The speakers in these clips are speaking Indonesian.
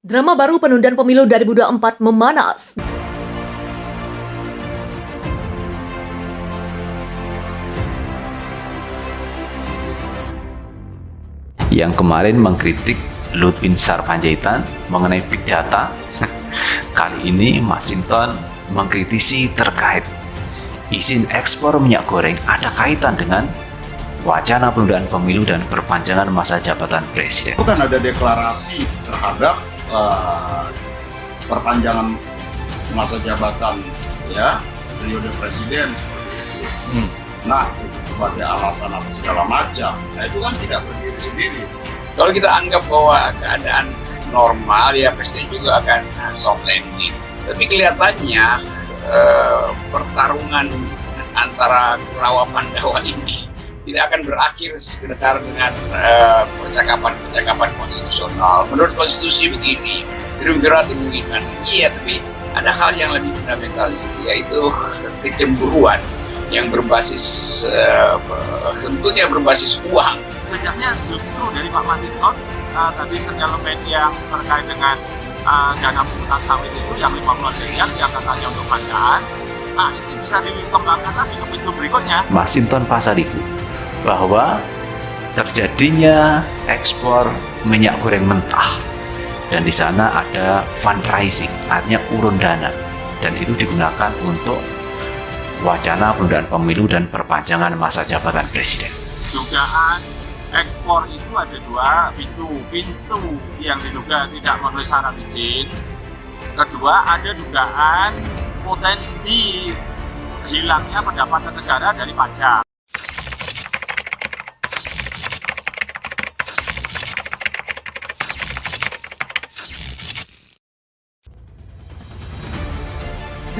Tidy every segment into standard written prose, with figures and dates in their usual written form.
Drama baru penundaan pemilu 2024 memanas. Yang kemarin mengkritik Luhut Binsar Panjaitan mengenai big data, kali ini Masinton mengkritisi terkait izin ekspor minyak goreng ada kaitan dengan wacana penundaan pemilu dan perpanjangan masa jabatan presiden. Itu kan ada deklarasi terhadap perpanjangan masa jabatan ya periode presiden seperti itu. Nah, sebagai alasan apa segala macam, nah itu kan tidak berdiri sendiri. Kalau kita anggap bahwa keadaan normal, ya presiden juga akan soft landing. Tapi kelihatannya pertarungan antara Kurawa Pandawa ini tidak akan berakhir sekedar dengan percakapan-percakapan konstitusional. Menurut konstitusi begini, triumvirat dimungkinkan. Iya, tapi ada hal yang lebih fundamental di situ, yaitu kecemburuan yang berbasis tentunya berbasis uang. Sejaknya justru dari Pak Masinton tadi senyalemen yang terkait dengan dana pungutan sawit itu yang 50 miliar yang katanya untuk pajangan. Nah, itu bisa dikembangkan lagi ke pintu berikutnya. Masinton Pasaribu bahwa terjadinya ekspor minyak goreng mentah dan di sana ada fundraising, artinya urun dana, dan itu digunakan untuk wacana penundaan pemilu dan perpanjangan masa jabatan presiden. Dugaan ekspor itu ada dua pintu yang diduga tidak memenuhi syarat izin. Kedua, ada dugaan potensi hilangnya pendapatan negara dari pajak.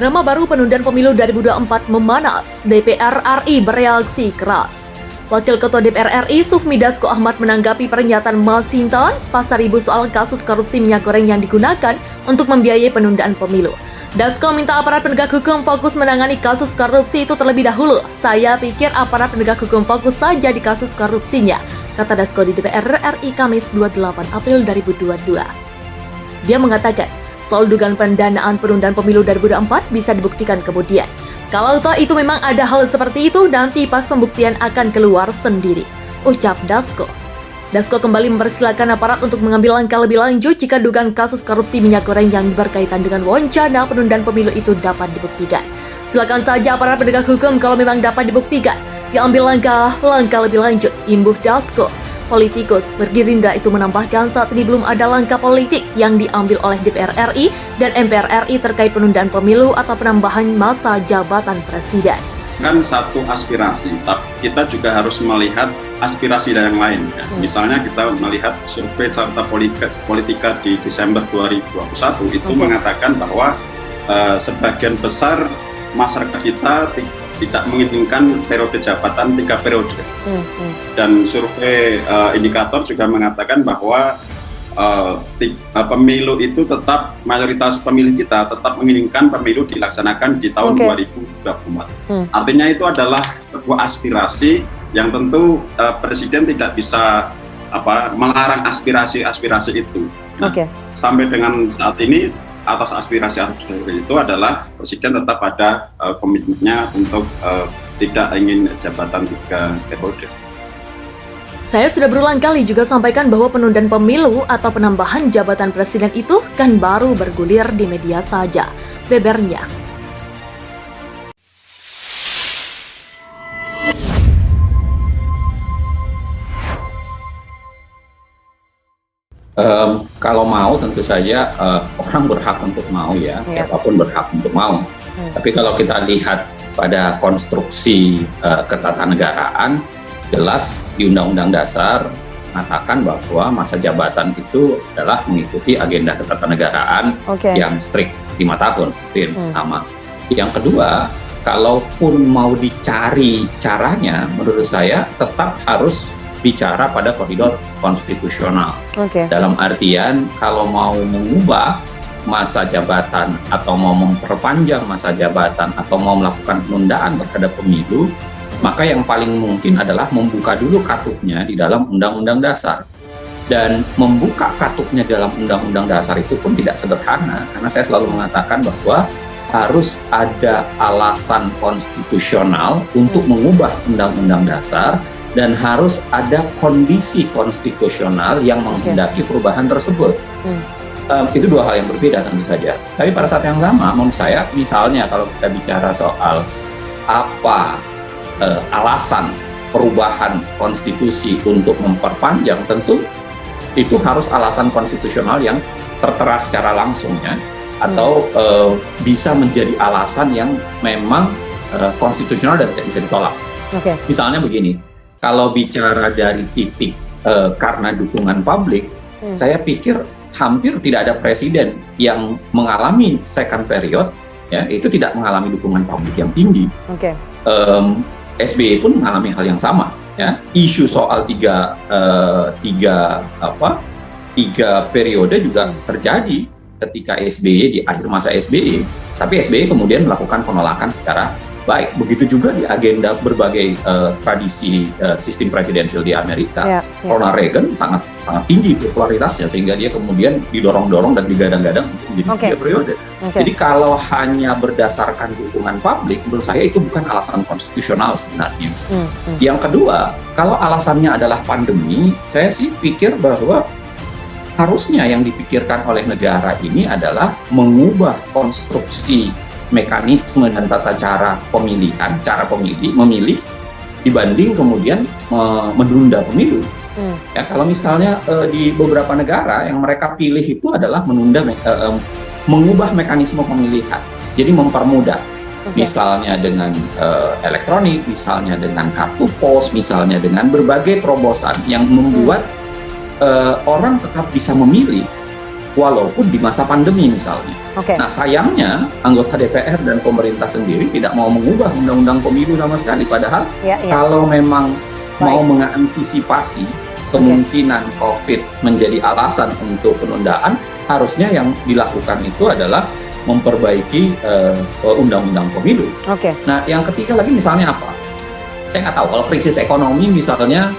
Drama baru penundaan pemilu 2024 memanas. DPR RI bereaksi keras. Wakil Ketua DPR RI Sufmi Dasko Ahmad menanggapi pernyataan Masinton Pasaribu soal kasus korupsi minyak goreng yang digunakan untuk membiayai penundaan pemilu. Dasko minta aparat penegak hukum fokus menangani kasus korupsi itu terlebih dahulu. Saya pikir aparat penegak hukum fokus saja di kasus korupsinya, kata Dasko di DPR RI Kamis 28 April 2022. Dia mengatakan, soal dugaan pendanaan penundaan pemilu 2024 bisa dibuktikan kemudian. Kalau toh itu memang ada hal seperti itu, nanti pas pembuktian akan keluar sendiri, ucap Dasko. Dasko kembali mempersilahkan aparat untuk mengambil langkah lebih lanjut jika dugaan kasus korupsi minyak goreng yang berkaitan dengan wacana penundaan pemilu itu dapat dibuktikan. Silakan saja aparat penegak hukum kalau memang dapat dibuktikan, diambil langkah lebih lanjut, imbuh Dasko. Politikus bergerindra itu menambahkan saat ini belum ada langkah politik yang diambil oleh DPR RI dan MPR RI terkait penundaan pemilu atau penambahan masa jabatan presiden. Kan satu aspirasi, tapi kita juga harus melihat aspirasi dari yang lain. Ya. Misalnya kita melihat survei Carta Politika di Desember 2021 itu mengatakan bahwa sebagian besar masyarakat kita tidak menginginkan periode jabatan 3 periode. Dan survei indikator juga mengatakan bahwa pemilu itu tetap, mayoritas pemilih kita tetap menginginkan pemilu dilaksanakan di tahun 2024. Artinya itu adalah sebuah aspirasi yang tentu presiden tidak bisa melarang aspirasi itu. Nah, sampai dengan saat ini atas aspirasi itu adalah presiden tetap ada komitmennya untuk tidak ingin jabatan 3 periode. Saya sudah berulang kali juga sampaikan bahwa penundaan pemilu atau penambahan jabatan presiden itu kan baru bergulir di media saja, bebernya. Kalau mau tentu saja orang berhak untuk mau ya, siapapun berhak untuk mau. Tapi kalau kita lihat pada konstruksi ketatanegaraan, jelas di Undang-Undang Dasar mengatakan bahwa masa jabatan itu adalah mengikuti agenda ketatanegaraan yang strict 5 tahun. Itu yang pertama. Yang kedua, kalaupun mau dicari caranya, menurut saya tetap harus bicara pada koridor konstitusional. Dalam artian kalau mau mengubah masa jabatan atau mau memperpanjang masa jabatan atau mau melakukan penundaan terhadap pemilu, maka yang paling mungkin adalah membuka dulu katupnya di dalam Undang-Undang Dasar. Dan membuka katupnya dalam Undang-Undang Dasar itu pun tidak sederhana, karena saya selalu mengatakan bahwa harus ada alasan konstitusional untuk mengubah Undang-Undang Dasar, dan harus ada kondisi konstitusional yang menghendaki perubahan tersebut. Itu dua hal yang berbeda tentu saja. Tapi pada saat yang sama, menurut saya, misalnya kalau kita bicara soal apa alasan perubahan konstitusi untuk memperpanjang, tentu itu harus alasan konstitusional yang tertera secara langsung ya, atau bisa menjadi alasan yang memang konstitusional dan tidak bisa ditolak. Misalnya begini, kalau bicara dari titik karena dukungan publik, saya pikir hampir tidak ada presiden yang mengalami second period ya, itu tidak mengalami dukungan publik yang tinggi. SBY pun mengalami hal yang sama. Ya, isu soal tiga periode juga terjadi ketika SBY di akhir masa SBY, tapi SBY kemudian melakukan penolakan secara baik. Begitu juga di agenda berbagai tradisi sistem presidensial di Amerika. Ronald Reagan sangat tinggi popularitasnya, sehingga dia kemudian didorong-dorong dan digadang-gadang untuk menjadi 3 periode. Jadi kalau hanya berdasarkan dukungan publik, menurut saya itu bukan alasan konstitusional sebenarnya. Yang kedua, kalau alasannya adalah pandemi, saya sih pikir bahwa harusnya yang dipikirkan oleh negara ini adalah mengubah konstruksi mekanisme dan tata cara pemilihan, memilih dibanding kemudian menunda pemilu. Ya, kalau misalnya di beberapa negara yang mereka pilih itu adalah mengubah mekanisme pemilihan, jadi mempermudah, misalnya dengan elektronik, misalnya dengan kartu pos, misalnya dengan berbagai terobosan yang membuat orang tetap bisa memilih walaupun di masa pandemi misalnya. Nah, sayangnya anggota DPR dan pemerintah sendiri tidak mau mengubah undang-undang pemilu sama sekali, padahal kalau memang mau mengantisipasi kemungkinan COVID menjadi alasan untuk penundaan, harusnya yang dilakukan itu adalah memperbaiki undang-undang pemilu. Nah, yang ketiga lagi misalnya apa? Saya nggak tahu, kalau krisis ekonomi misalnya,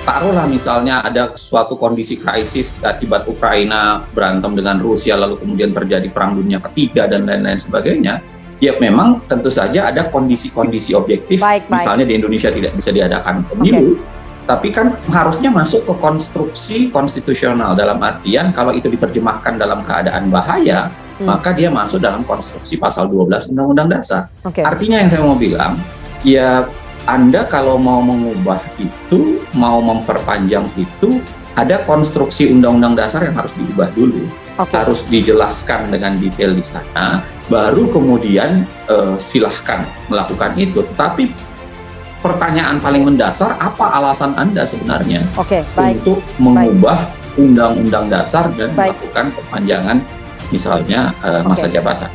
taruhlah misalnya ada suatu kondisi krisis akibat Ukraina berantem dengan Rusia, lalu kemudian terjadi perang dunia ketiga dan lain-lain sebagainya, ya memang tentu saja ada kondisi-kondisi objektif, misalnya di Indonesia tidak bisa diadakan pemilu, tapi kan harusnya masuk ke konstruksi konstitusional, dalam artian kalau itu diterjemahkan dalam keadaan bahaya, maka dia masuk dalam konstruksi pasal 12 Undang-Undang Dasar. Artinya yang saya mau bilang, ya Anda kalau mau mengubah itu, mau memperpanjang itu, ada konstruksi Undang-Undang Dasar yang harus diubah dulu, harus dijelaskan dengan detail di sana, baru kemudian silahkan melakukan itu. Tetapi pertanyaan paling mendasar, apa alasan Anda sebenarnya untuk mengubah Undang-Undang Dasar dan melakukan perpanjangan misalnya masa jabatan?